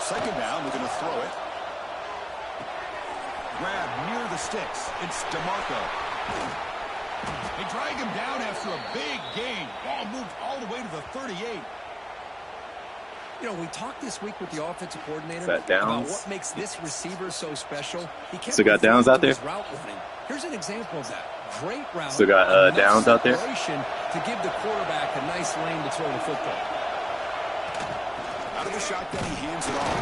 Second down, looking to throw it. Grab near the sticks. It's DeMarco. They drag him down after a big gain. Ball moved all the way to the 38. You know, we talked this week with the offensive coordinator about what makes this receiver so special. He kept still got Downs out there. Route running. Here's an example of that. Great route. Still got Downs out there. To give the quarterback a nice lane to throw the football. Out of the shotgun, he hands it off.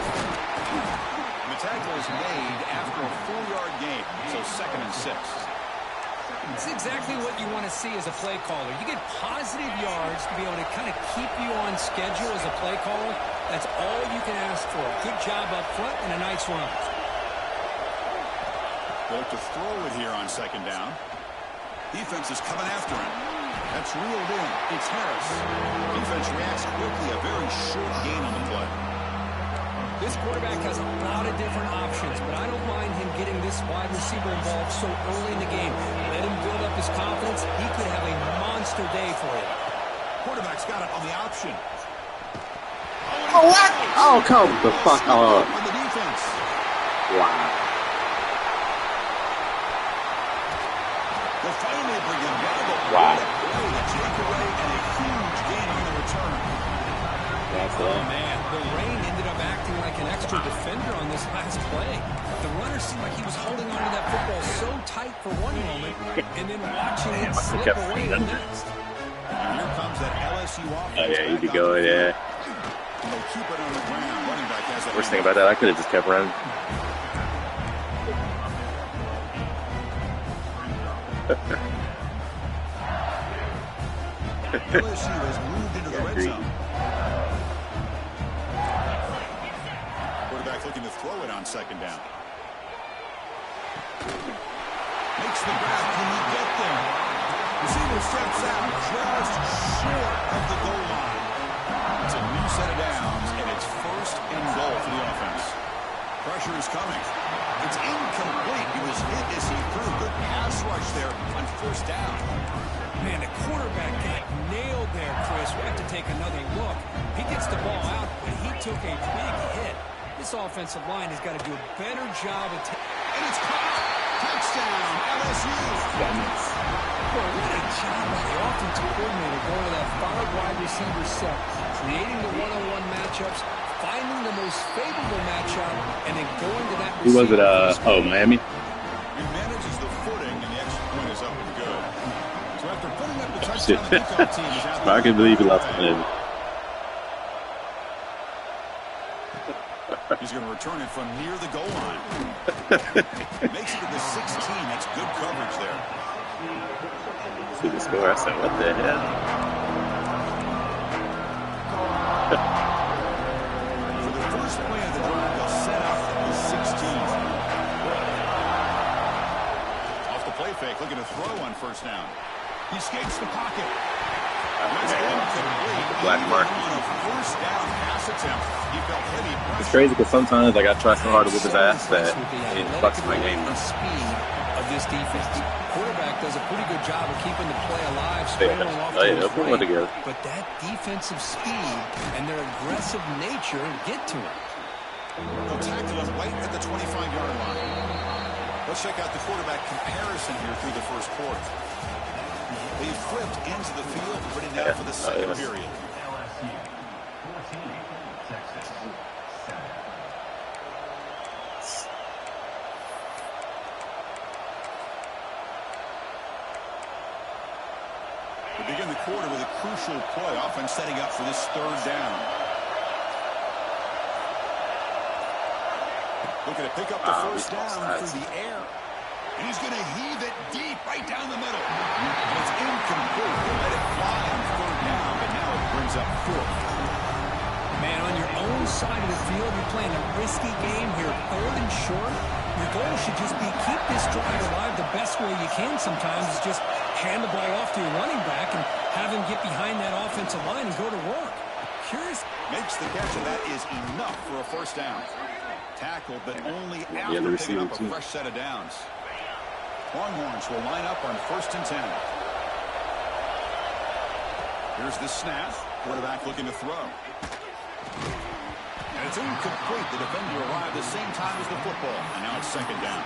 The tackle is made after a 4-yard gain, so 2nd and 6. It's exactly what you want to see as a play caller. You get positive yards to be able to kind of keep you on schedule as a play caller. That's all you can ask for. Good job up front and a nice run. They look to throw it here on 2nd down. Defense is coming after him. That's reeled in. It's Harris. Defense reacts quickly. A very short gain on the play. This quarterback has a lot of different options, but I don't mind him getting this wide receiver involved so early in the game. Let him build up his confidence. He could have a monster day for you. Quarterback's got it on the option. Oh, what? Oh, come the fuck up. On the defense. Wow. They'll finally bring him down. Wow. A takeaway and a huge gain on the return. That's Oh, man. The rain ended up acting like an extra defender on this last play. The runner seemed like he was holding on to that football so tight for one moment and then watching it slip away the next. And here comes that LSU offense. Oh, yeah, you could go, yeah. They'll keep it on the ground. Running back has that. Worst thing about that, I could have just kept running. LSU has moved into the red zone. Quarterback looking to throw it on 2nd down. Makes the grab. Can he get there? Receiver steps out just short of the goal line. It's a new set of downs, and it's 1st and goal for the offense. Pressure is coming. It's incomplete. He was hit as he threw. Good pass rush there on 1st down. Man, the quarterback got nailed there, Chris. We have to take another look. He gets the ball out, but he took a big hit. This offensive line has got to do a better job of and it's caught. Touchdown, LSU. Boy, what a job by the offensive coordinator going to that 5 wide receiver set, creating the one-on-one matchups, finding the most favorable matchup, and then going to that receiver. Who was it? Oh, Miami? He manages the footing, and the extra point is up and good. So after putting up the touchdown, the kickoff team is out. I can believe he lost the Miami. He's going to return it from near the goal line. Makes it to the 16. That's good coverage there. See the score. I said, what the hell? For the first play of the drive, they'll set up the 16. Off the play fake, looking to throw on 1st down. He escapes the pocket. Black mark. On a 1st down pass attempt, he felt heavy pressure. It's crazy because sometimes like I try so hard to whip his ass that it fucks my game. The speed of this defense. Quarterback does a pretty good job of keeping the play alive, scrambling off to his right, but that defensive speed and their aggressive nature get to him. They'll tackle him right at the 25-yard line. Let's check out the quarterback comparison here through the 1st quarter. They flipped into the field, ready now for the 2nd period. We begin the quarter with a crucial play, offense setting up for this 3rd down. Looking to pick up the 1st down through the air. And he's going to heave it deep right down the middle. And it's incomplete. They let it fly on 3rd down, but now it brings up 4th. Man, on your own side of the field, you're playing a risky game here. 3rd and short. Your goal should just be keep this drive alive the best way you can sometimes is just hand the ball off to your running back and have him get behind that offensive line and go to work. Curious. Makes the catch, and that is enough for a 1st down. Tackle, but only after picking up a fresh set of downs. Longhorns will line up on 1st and 10. Here's the snap. Quarterback looking to throw. And it's incomplete. The defender arrived the same time as the football. And now it's second down.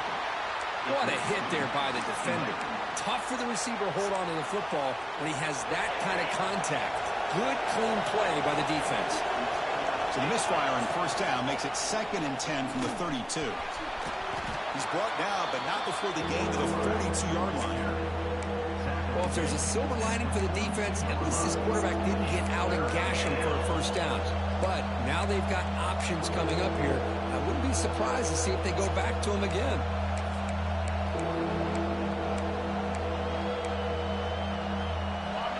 What a hit there by the defender. Tough for the receiver to hold on to the football when he has that kind of contact. Good, clean play by the defense. So the misfire on first down makes it 2nd and 10 from the 32. He's brought down, but not before the gain to the 42-yard line. Well, if there's a silver lining for the defense, at least this quarterback didn't get out and gash him for a first down. But now they've got options coming up here. I wouldn't be surprised to see if they go back to him again.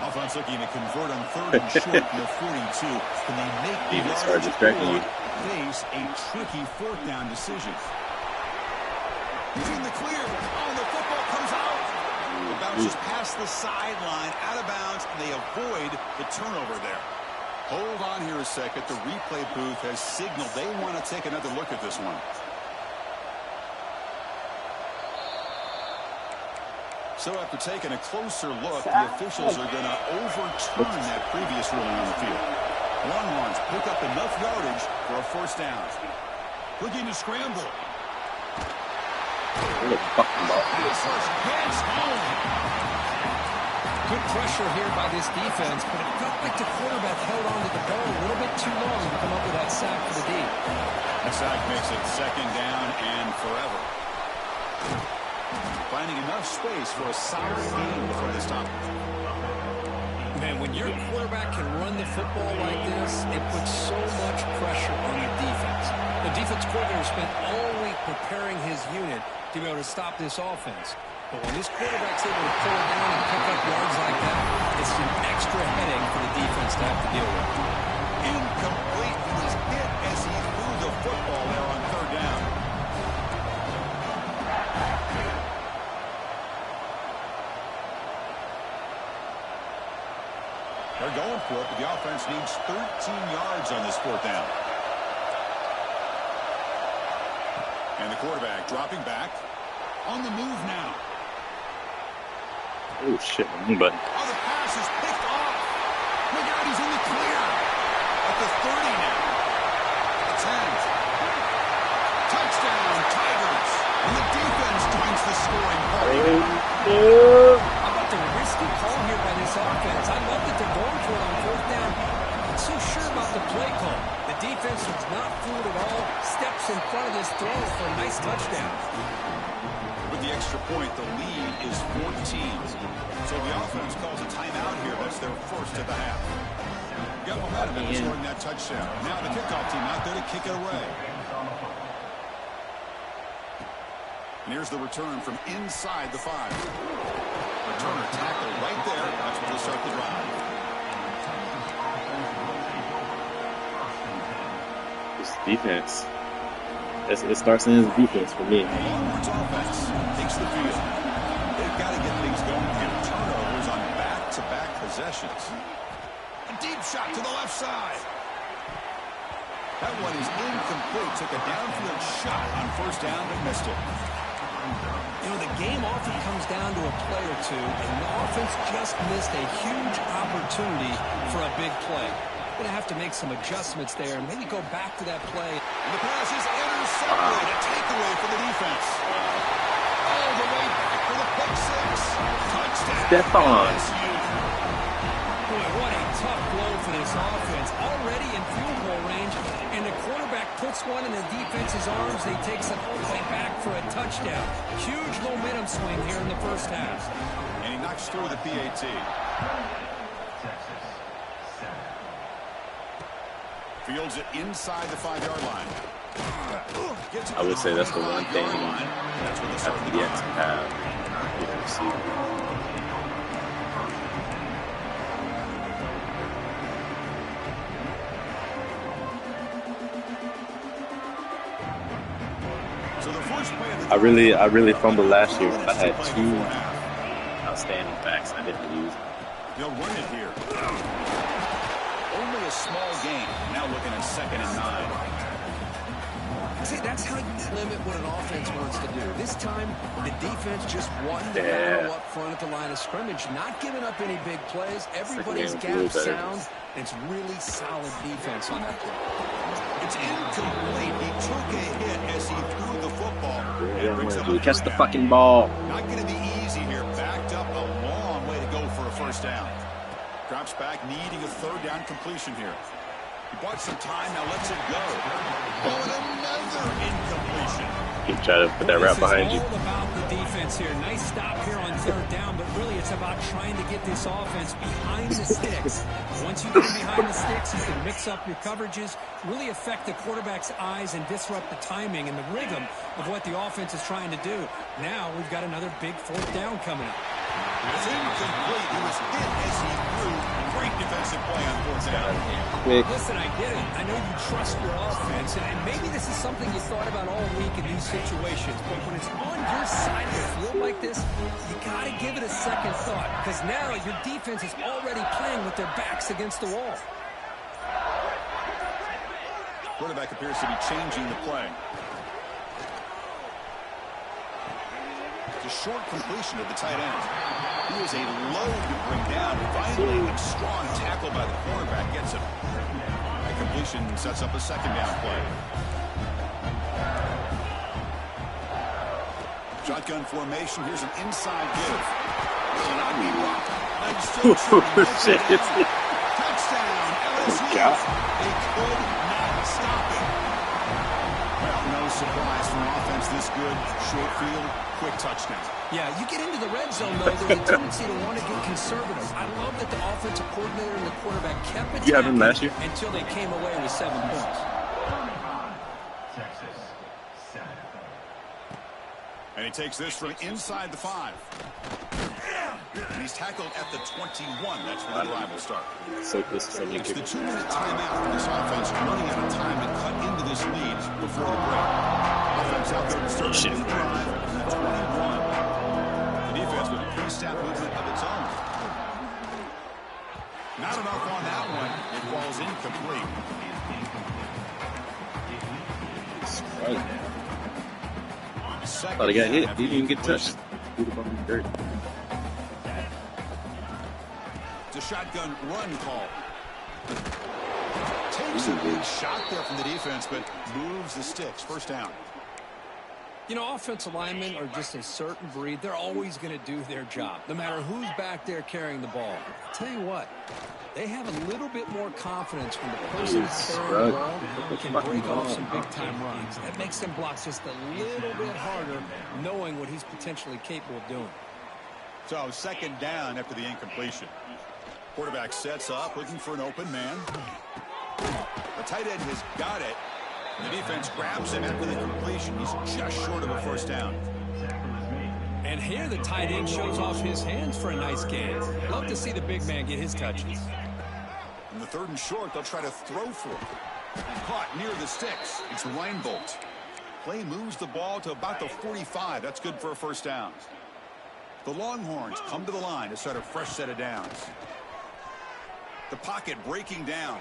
Offense looking to convert on 3rd and short from the 42. Can they make the yardage or face a tricky 4th down decision? He's in the clear. Oh, the football comes out. It bounces past the sideline, out of bounds, and they avoid the turnover there. Hold on here a second. The replay booth has signaled they want to take another look at this one. So after taking a closer look, the officials are going to overturn that previous ruling on the field. Longhorns pick up enough yardage for a first down. Looking to scramble. Good pressure here by this defense, but it felt like the quarterback held on to the ball a little bit too long to come up with that sack for the D. The sack makes it 2nd down and forever. Finding enough space for a solid gain before they stop. Man, when your quarterback can run the football like this, it puts so much pressure on the defense. The defense coordinator spent all week preparing his unit to be able to stop this offense. But when this quarterback's able to pull it down and pick up yards like that, it's an extra headache for the defense to have to deal with. Incomplete. He was hit as he threw the football there on 3rd down. They're going for it, but the offense needs 13 yards on this 4th down. And the quarterback dropping back. On the move now. Oh, shit. But Oh, the pass is picked off. Look out, he's in the clear. At the 30 now. 10. Touchdown, Tigers. And the defense joins the scoring party. How about the risky call here by this offense? I love that they're going for it on 4th down. I'm not so sure about the play call. The defense was not fooled at all. Steps in front of this throw for a nice touchdown. With the extra point, the lead is 14. So the offense calls a timeout here. That's their first of the half. Got momentum in scoring that touchdown. Now the kickoff team out there to kick it away. And here's the return from inside the 5. Returner tackle right there. That's where they start the drive. this defense. It starts in his defense for me. Longhorns offense takes the field. They've got to get things going here. Turnovers on back-to-back possessions. A deep shot to the left side. That one is incomplete. Took a downfield shot on first down, but missed it. You know, the game often comes down to a play or two, and the offense just missed a huge opportunity for a big play. Going to have to make some adjustments there and maybe go back to that play. And the pass is intercepted. A takeaway for the defense. All the way back for the pick six. Touchdown. Stephon. Boy, what a tough blow for this offense. Already in field goal range, and the quarterback puts one in the defense's arms. He takes it all the way back for a touchdown. Huge momentum swing here in the first half. And he knocks through the PAT. Fields it inside the 5-yard line. I would say that's the one thing That's where they start the yet to drive. have with the receiver. So the first play of the I really fumbled last year. I had 2 outstanding backs. I didn't use them. They'll run it here. Only a small gain. Now looking at 2nd and 9. See, that's how you limit what an offense wants to do. This time, the defense just wanted to Yeah. battle up front at the line of scrimmage, not giving up any big plays. Everybody's Second game was a gap little better. sound. It's really solid defense on that play. It's incomplete. He took a hit as he threw the football. Dude, catch the fucking ball. Not going to be easy here. Backed up a long way to go for a first down. Drops back, needing a third down completion here. He bought some time, now lets it go. Oh, and another incompletion. You try to put that route behind you. This is all about the defense here. Nice stop here on third down, but really it's about trying to get this offense behind the sticks. Once you get behind the sticks, you can mix up your coverages, really affect the quarterback's eyes and disrupt the timing and the rhythm of what the offense is trying to do. Now we've got another big fourth down coming up. It's incomplete. He was hit as he threw. Great defensive play on fourth down. Listen, I get it. I know you trust your offense, and maybe this is something you thought about all week in these situations, but when it's on your side of the field like this, you got to give it a second thought, because now your defense is already playing with their backs against the wall. Quarterback appears to be changing the play. It's a short completion of the tight end. He is a load to bring down. Finally, a strong tackle by the cornerback gets him. That completion sets up a second down play. Shotgun formation. Here's an inside give. Touchdown, LSU. They could not stop it. Well, no surprise from offense this good. Short field, quick touchdown. Yeah, you get into the red zone, though, there's a tendency to want to get conservative. I love that the offensive coordinator and the quarterback kept it until they came away with 7 points. And he takes this from inside the 5. And he's tackled at the 21. That's where the drive will start. It's the 2-minute timeout. This offense running out of time to cut into this lead before the break. Offense out there to start the new drive at the 21. The defense with a pre-snap movement of its own. Not enough on that one. It falls incomplete. Thought he got hit. He didn't even get touched. It's a shotgun run call. Takes a big shot there from the defense, but moves the sticks. First down. You know, offensive linemen are just a certain breed. They're always going to do their job, no matter who's back there carrying the ball. I'll tell you what, they have a little bit more confidence when the person that's carrying the ball can break off some big-time runs. That makes them block just a little bit harder, knowing what he's potentially capable of doing. So, second down after the incompletion. Quarterback sets up, looking for an open man. The tight end has got it. The defense grabs him after the completion. He's just short of a first down. And here the tight end shows off his hands for a nice gain. Love to see the big man get his touches. In the 3rd and short, they'll try to throw for it. Caught near the sticks. It's Reinbolt. Play moves the ball to about the 45. That's good for a first down. The Longhorns come to the line to start a fresh set of downs. The pocket breaking down.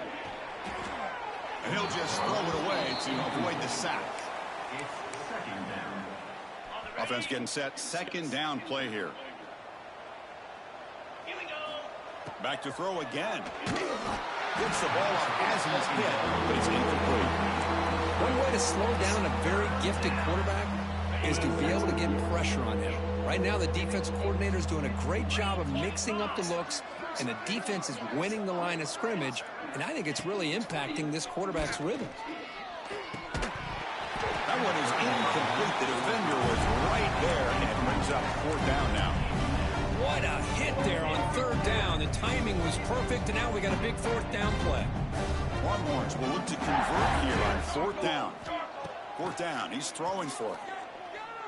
And he'll just throw it away to avoid the sack. Offense getting set. Second down play here. Back to throw again. Gets the ball up as he's hit, but it's incomplete. One way to slow down a very gifted quarterback is to be able to get pressure on him. Right now, the defense coordinator is doing a great job of mixing up the looks, and the defense is winning the line of scrimmage, and I think it's really impacting this quarterback's rhythm. That one is incomplete. The defender was right there, and it brings up 4th down now. What a hit there on 3rd down. The timing was perfect, and now we got a big 4th down play. Longhorns will look to convert here on 4th down. 4th down. He's throwing for it.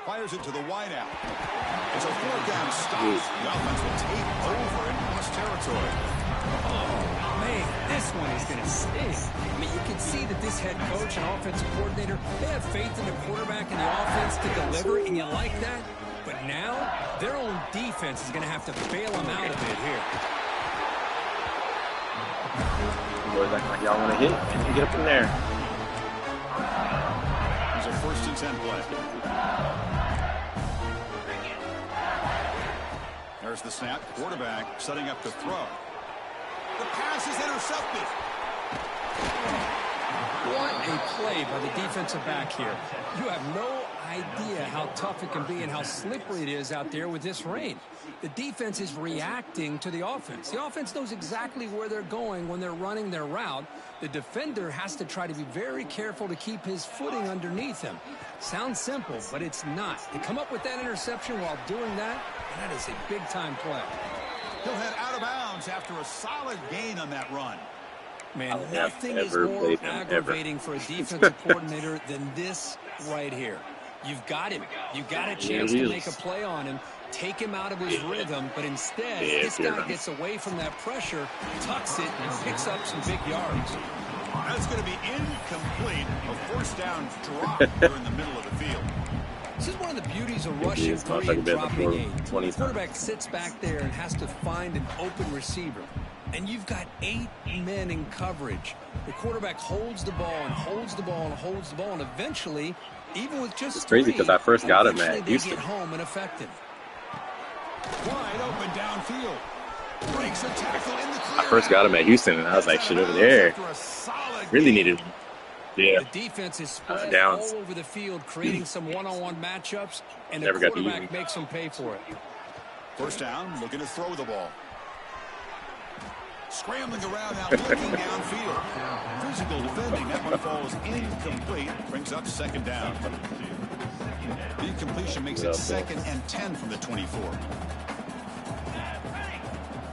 Fires it to the wideout. It's a 4th down stop. The offense will take over in plus territory. Oh, man, this one is going to sting. I mean, you can see that this head coach and offensive coordinator, they have faith in the quarterback and the offense to deliver, and you like that. But now, their own defense is going to have to bail them out a bit here. Boys acting like y'all want to hit. And get up in there. There's a 1st and 10 play. There's the snap. Quarterback setting up to throw. The pass is intercepted. What a play by the defensive back here. You have no idea how tough it can be and how slippery it is out there with this rain. The defense is reacting to the offense. The offense knows exactly where they're going when they're running their route. The defender has to try to be very careful to keep his footing underneath him. Sounds simple, but it's not. To come up with that interception while doing that, that is a big-time play. He'll head out of bounds after a solid gain on that run. Man, nothing is more aggravating for a defensive coordinator than this right here. You've got him. You got a chance to make a play on him, take him out of his rhythm, but instead, this guy gets away from that pressure, tucks it, and picks up some big yards. That's going to be incomplete. A first down drop there in the middle of the field. This is one of the beauties of rushing three and dropping eight. The quarterback sits back there and has to find an open receiver. And you've got 8 men in coverage. The quarterback holds the ball and holds the ball and holds the ball, and eventually, even with just it's crazy because I first got him at Houston. Get home and effective. Wide open downfield. Breaks a tackle in the clear. I first got him at Houston, and I was like, shit, over there. Really needed him. Yeah. The defense is spread all over the field, creating some one-on-one matchups, and the quarterback makes them pay for it. First down, looking to throw the ball. Scrambling around now, looking downfield. Physical defending. That one falls incomplete. Brings up second down. The incompletion makes it 2nd and 10 from the 24.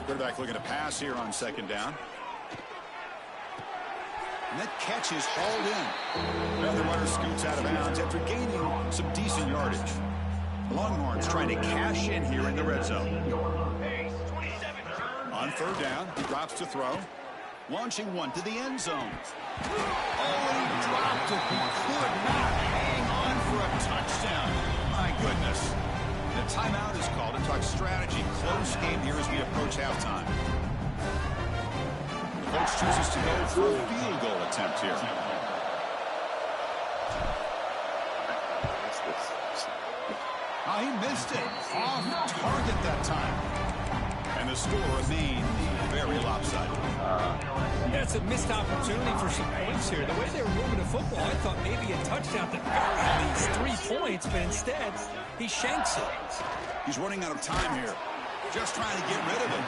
Quarterback looking to pass here on second down. And that catch is hauled in. Now the runner scoots out of bounds after gaining some decent yardage. The Longhorns trying to cash in here in the red zone. On third down, he drops to throw. Launching one to the end zone. Oh, he dropped it. He could not hang on for a touchdown. My goodness. The timeout is called to talk strategy. Close game here as we approach halftime. The coach chooses to go for a field goal attempt here. Oh, he missed it. Off target that time. And the score remained very lopsided. That's a missed opportunity for some points here. The way they were moving the football, I thought maybe a touchdown to bury at least 3 points, but instead, he shanks it. He's running out of time here. Just trying to get rid of it.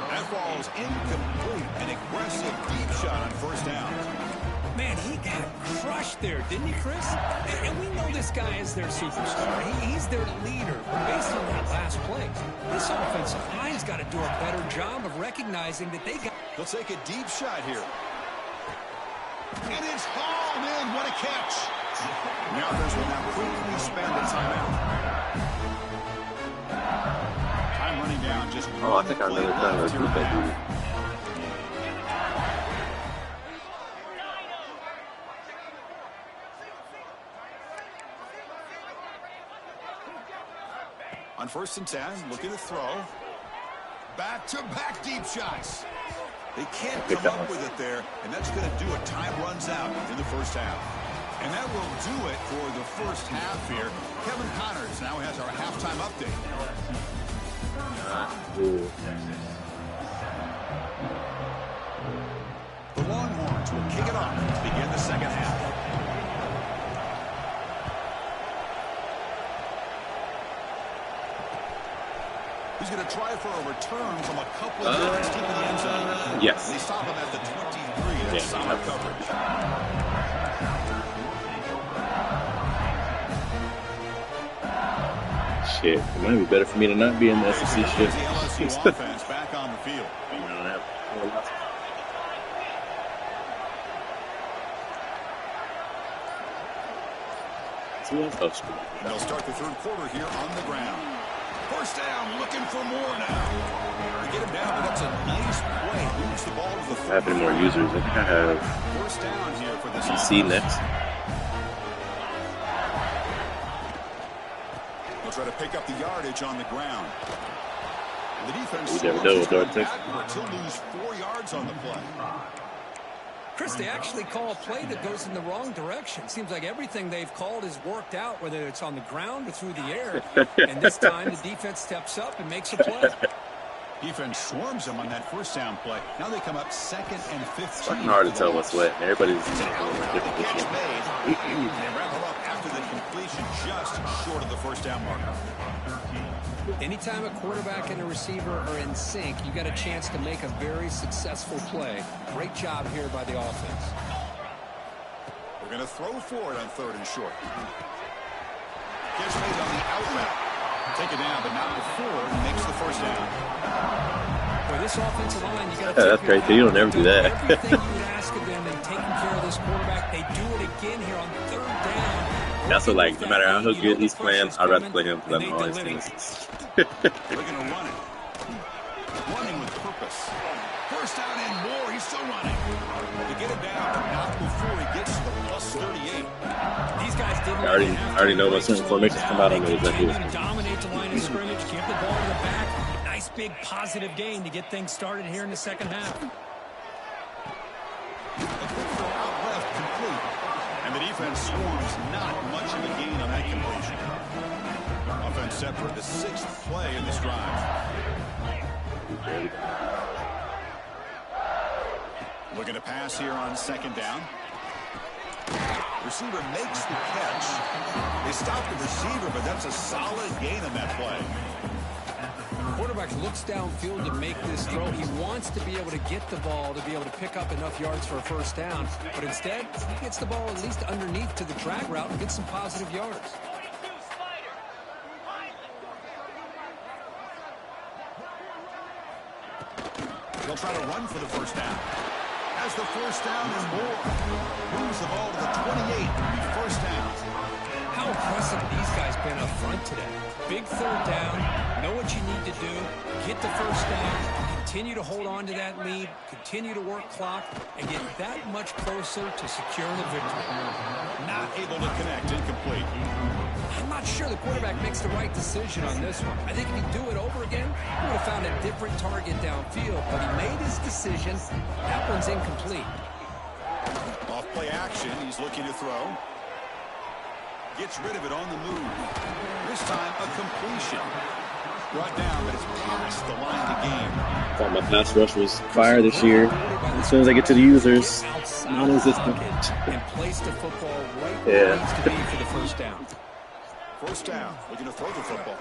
That ball's incomplete. An aggressive deep shot on first down. Man, he got crushed there, didn't he, Chris? And we know this guy is their superstar. He's their leader. But based on that last play, this offensive line's got to do a better job of recognizing that they got... They'll take a deep shot here. And it's hauled in. What a catch. Now there's will now quickly spend the timeout. Time running down. Just I think I remember trying to recruit that dude. On 1st and 10, looking to throw. Back-to-back deep shots. They can't come up with it there, and that's going to do it. Time runs out in the first half. And that will do it for the first half here. Kevin Connors now has our halftime update. The Longhorns will kick it off to begin the second half. He's going to try for a return from a couple of yards deep in the end zone. Yes. They stop him at the 23. That's solid coverage. Shit, it might be better for me to not be in the SEC shit. The LSU offense back on the field. And they'll start the third quarter here on the ground. First down, looking for more now. They get him down, but that's a nice play. Moves the ball to the I have any more users. I think I have first down here for this PC next. They'll try to pick up the yardage on the ground. The defense never know with to lose 4 yards on the play. Chris, they actually call a play that goes in the wrong direction. Seems like everything they've called is worked out, whether it's on the ground or through the air. And this time, the defense steps up and makes a play. Defense swarms them on that first down play. Now they come up 2nd and 15. It's fucking hard to tell what's what. Everybody's in a different position. They wrap it up after the completion, just short of the first down marker. Anytime a quarterback and a receiver are in sync, you got a chance to make a very successful play. Great job here by the offense. We're going to throw for it on 3rd and short. Gets made on the out route. Take it down, but not before he makes the first down. For this offensive line, you got to that's great. You don't ever do that. Everything you would ask of them in taking care of this quarterback, they do it again here on 3rd down. That's what, like, no matter how good he's playing, I'd rather play him because I know all his things. They're going to run it. Running with purpose. First down and more. He's still running. To get it down, but not before he gets to the +38. These guys didn't. I already know what certain formations come out on those. Dominate the line of scrimmage, give the ball to the back. Nice big positive gain to get things started here in the second half. Out left, complete. And the defense swarms, not much of a gain on that completion. Offense set for the 6th play in this drive. Looking to pass here on 2nd down. Receiver makes the catch. They stop the receiver, but that's a solid gain on that play. Quarterback looks downfield to make this throw. He wants to be able to get the ball to be able to pick up enough yards for a first down. But instead, he gets the ball at least underneath to the drag route and gets some positive yards. They'll try to run for the first down. Has the first down and more. Moves the ball to the 28. First down. How impressive these guys been up front today. Big 3rd down. Know what you need to do. Get the first down. Continue to hold on to that lead. Continue to work clock. And get that much closer to securing the victory. Not able to connect. Incomplete. I'm not sure the quarterback makes the right decision on this one. I think if he'd do it over again, he would have found a different target downfield. But he made his decision. That one's incomplete. Off play action. He's looking to throw. Gets rid of it on the move. This time a completion. Brought down, but it's past the line of the game. I thought my pass rush was fire this year. As soon as I get to the users, non-existent. And place the football right where it needs to be for the first down. First down. Looking to throw the football.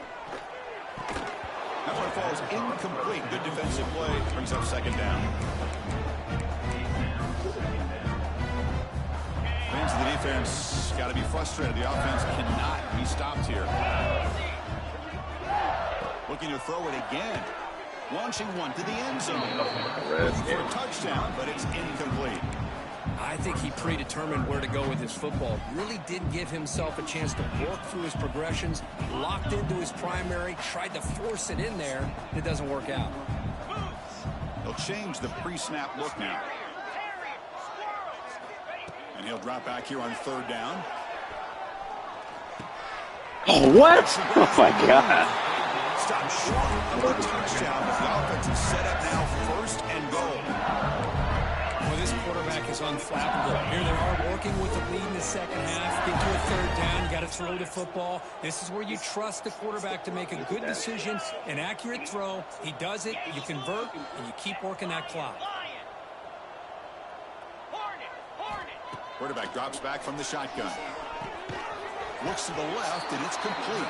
That one falls incomplete. Good defensive play. Brings up 2nd down. Fans of the defense got to be frustrated. The offense cannot be stopped here. Looking to throw it again. Launching one to the end zone. Looking for a touchdown, but it's incomplete. I think he predetermined where to go with his football. Really didn't give himself a chance to work through his progressions. Locked into his primary. Tried to force it in there. It doesn't work out. They'll change the pre-snap look now. And he'll drop back here on 3rd down. Oh, what? Oh, my God. Stop short of a touchdown, but the offense is set up now 1st and goal. Well, this quarterback is unflappable. Here they are working with the lead in the second half. Get to a 3rd down. Got to throw the football. This is where you trust the quarterback to make a good decision, an accurate throw. He does it. You convert, and you keep working that clock. Quarterback drops back from the shotgun. Looks to the left, and it's complete.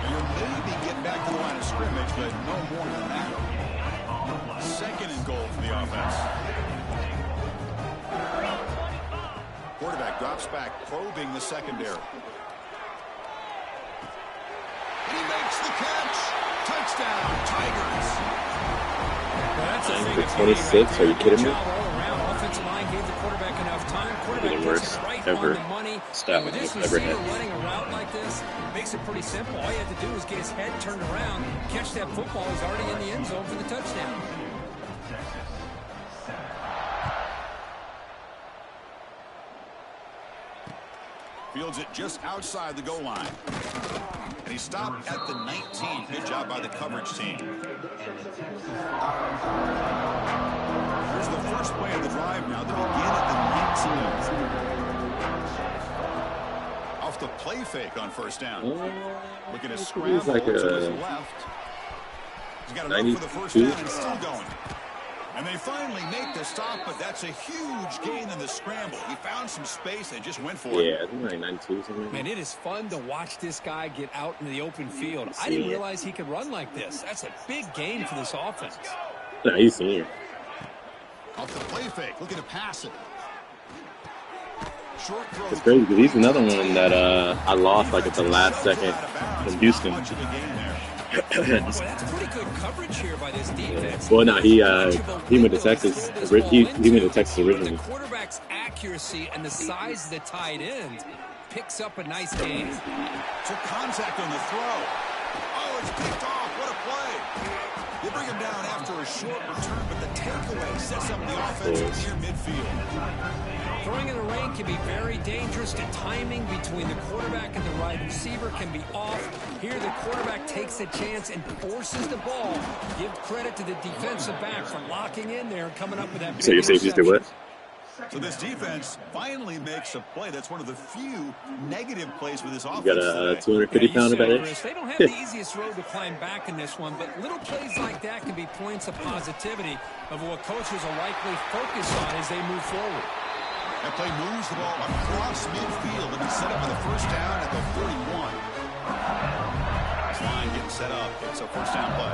You'll maybe get back to the line of scrimmage, but no more than that. 2nd and goal for the offense. Quarterback drops back, probing the secondary. He makes the catch. Touchdown, Tigers. Well, that's a thing. 26, are you kidding me? Offensive line gave the quarterback enough time. Quarterback The worst right ever on the money. stat With this I've ever receiver had. running a route like this, makes it pretty simple. All you have to do is get his head turned around, catch that football. He's already in the end zone for the touchdown. Fields it just outside the goal line. And he stopped at the 19. Good job by the coverage team. Here's the first play of the drive now. They begin at the 19. Off the play fake on 1st down. Looking to scramble like to his left. He's got enough for the first down and still going. And they finally make the stop, but that's a huge gain in the scramble. He found some space and just went for it. Yeah, I think like 92 something. Man, it is fun to watch this guy get out in the open field. I didn't realize he could run like this. That's a big gain for this offense. Yeah, he's seen it. Off the play fake, looking to pass it. Short throw. It's crazy because he's another one that I lost like at the last second from Houston. Boy, that's pretty good coverage here by this defense. Well, no, he went to Texas. He went to Texas originally. The quarterback's accuracy and the size of the tight end picks up a nice gain. Took contact on the throw. Oh, it's picked off. What a play. They bring him down after a short return, but the takeaway sets up the offense near midfield. Throwing in the rain can be very dangerous. The timing between the quarterback and the wide receiver can be off. Here, the quarterback takes a chance and forces the ball. Give credit to the defensive back for locking in there and coming up with that. So your safeties did what? So this defense finally makes a play. That's one of the few negative plays for this offense. You got a 250-pounder back there? They don't have the easiest road to climb back in this one, but little plays like that can be points of positivity of what coaches will likely focus on as they move forward. That play moves the ball across midfield and it's set up for the first down at the 41. This line getting set up. It's a first down play.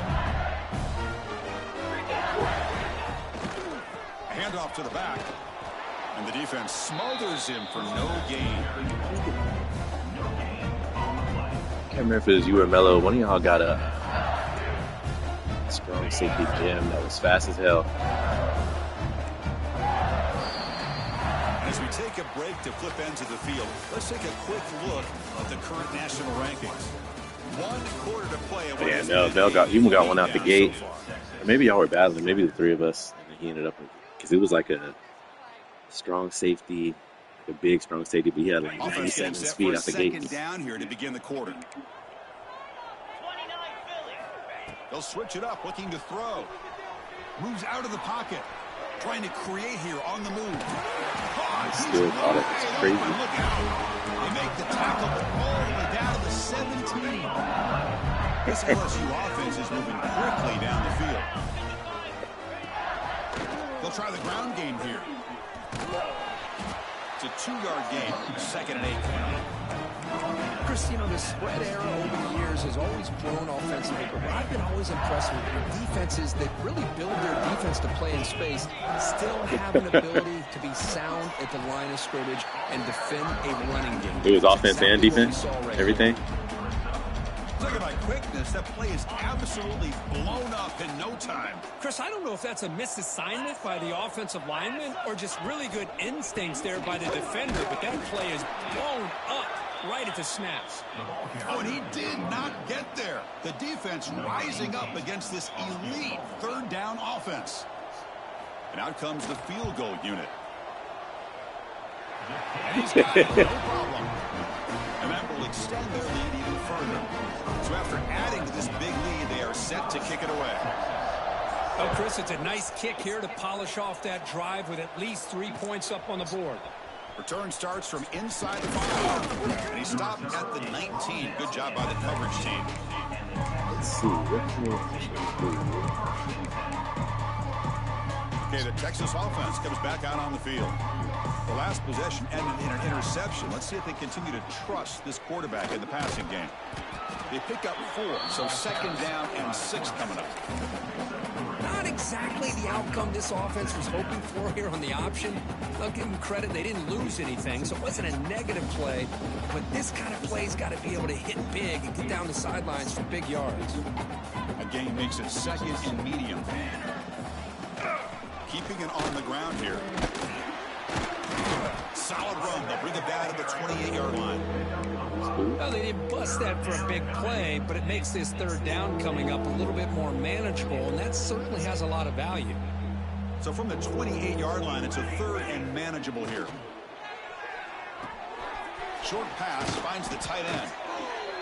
A handoff to the back. And the defense smothers him for no gain. I can't remember if it was you or Mello. One of y'all got a strong safety gem that was fast as hell. As we take a break to flip ends of the field, let's take a quick look at the current national rankings. 1 quarter to play. Yeah, he got one out the gate. So Or maybe y'all were battling, maybe the three of us, and he ended up because it was like a strong safety, like a big strong safety, but he had like 97 speed out the gate. Second down here to begin the quarter. They'll switch it up, looking to throw. Moves out of the pocket. Trying to create here on the move. Still caught it. It's crazy. Look out. They make the tackle all the way down to the 17. This LSU offense is moving quickly down the field. They'll try the ground game here. It's a 2-yard gain. 2nd and 8. Chris, you know, the spread era over the years has always grown offensively, but I've been always impressed with defenses that really build their defense to play in space, still have an ability to be sound at the line of scrimmage and defend a running game. It was offense and defense, everything. Look at my quickness. That play is absolutely blown up in no time. Chris, I don't know if that's a misassignment by the offensive lineman or just really good instincts there by the defender, but that play is blown up right at the snaps. Oh, and he did not get there. The defense rising up against this elite 3rd down offense. And out comes the field goal unit. And he's got it, no problem. And that will extend their lead even further. So after adding to this big lead, they are set to kick it away. Oh, Chris, it's a nice kick here to polish off that drive with at least 3 points up on the board. Return starts from inside the 5. And he stopped at the 19. Good job by the coverage team. Let's see. Okay, the Texas offense comes back out on the field. The last possession ended in an interception. Let's see if they continue to trust this quarterback in the passing game. They pick up 4, so 2nd down and 6 coming up. Not exactly the outcome this offense was hoping for here on the option. I'll give them credit. They didn't lose anything, so it wasn't a negative play. But this kind of play's got to be able to hit big and get down the sidelines for big yards. Again, makes it 2nd and medium. Keeping it on the ground here. Solid run. They'll bring it down to the 28-yard line. Well, they didn't bust that for a big play, but it makes this 3rd down coming up a little bit more manageable, and that certainly has a lot of value. So from the 28-yard line, it's a 3rd and manageable here. Short pass finds the tight end.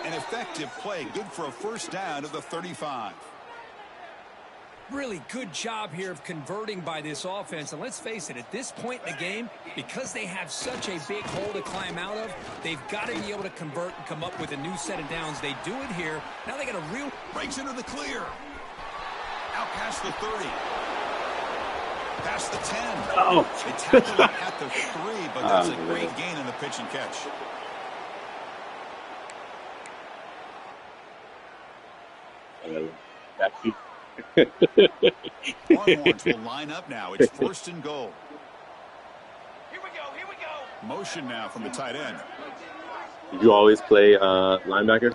An effective play, good for a first down at the 35. Really good job here of converting by this offense. And let's face it, at this point in the game, because they have such a big hole to climb out of, they've got to be able to convert and come up with a new set of downs. They do it here. Now they got a real... Breaks into the clear. Out past the 30. Past the 10. Oh. They tackled it at the 3, but that's a great gain in the pitch and catch. Longhorns will line up now. It's 1st and goal. Here we go. Here we go. Motion now from the tight end. Did you always play linebacker?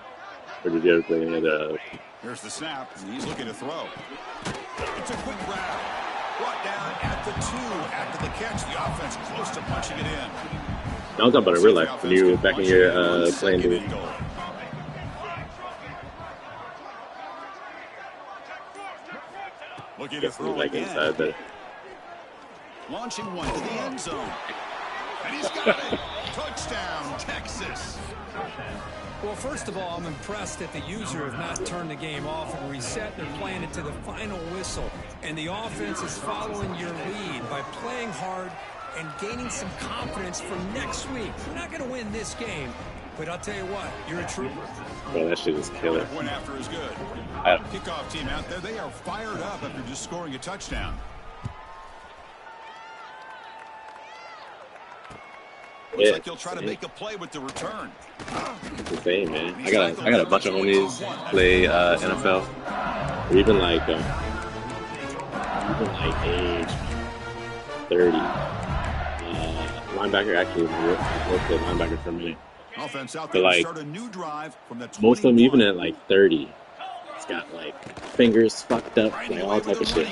Or did you ever play any other? Here's the snap, and he's looking to throw. It's a quick grab. Brought down at the 2 after the catch. The offense close to punching it in. No, I'm talking about in real life. When you were back in your playing days. Looking to throw like again. inside there. Launching one to the end zone. And he's got it. Touchdown, Texas. Well, first of all, I'm impressed that the user have not turned the game off and reset. They're playing it to the final whistle. And the offense is following your lead by playing hard and gaining some confidence for next week. We're not going to win this game, but I'll tell you what, you're a trooper. Bro, that shit is killer. Point after is good. Kickoff team out there. They are fired up after just scoring a touchdown. Looks like he'll try to make a play with the return. It's the same, man. I got a bunch of homies play NFL. Or even like age 30. Linebacker, actually, I worked at linebacker for a minute. Offense out there But to like start a new drive from the 21. most of them, even at like 30, it's got like fingers fucked up, like all type of shit.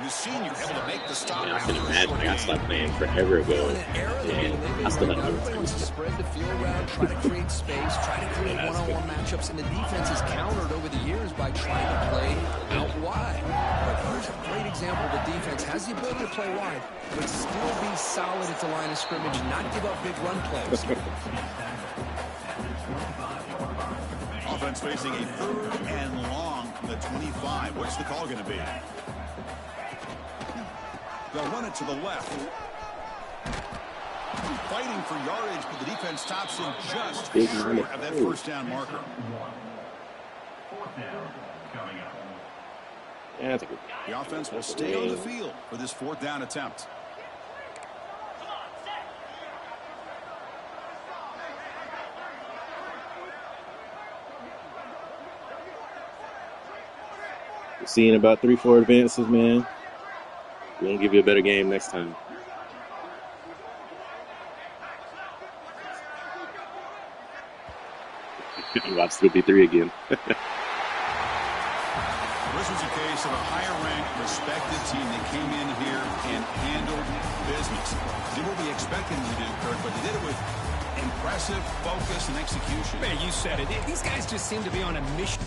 The senior able to make the stop. I can imagine. Like, I stopped playing forever ago, and I still have time. Spread the field route, try to create space, try to create one-on-one matchups, and the defense has countered over the years by trying to play out wide. But here's a great example. The defense has the ability to play wide, but still be solid at the line of scrimmage and not give up big run plays. Offense facing a 3rd and long from the 25. What's the call going to be? They'll run it to the left. Fighting for yardage, but the defense stops him just short of that 1st down marker. Yeah, that's a good. The offense will stay on the field for this 4th down attempt. We're seeing about 3-4 advances, man. We're gonna give you a better game next time. Watch 53 again. This was a case of a higher-ranked, respected team that came in here and handled business. Did what we expected them to do, Kirk, but they did it with impressive focus and execution. Man, you said it. These guys just seem to be on a mission.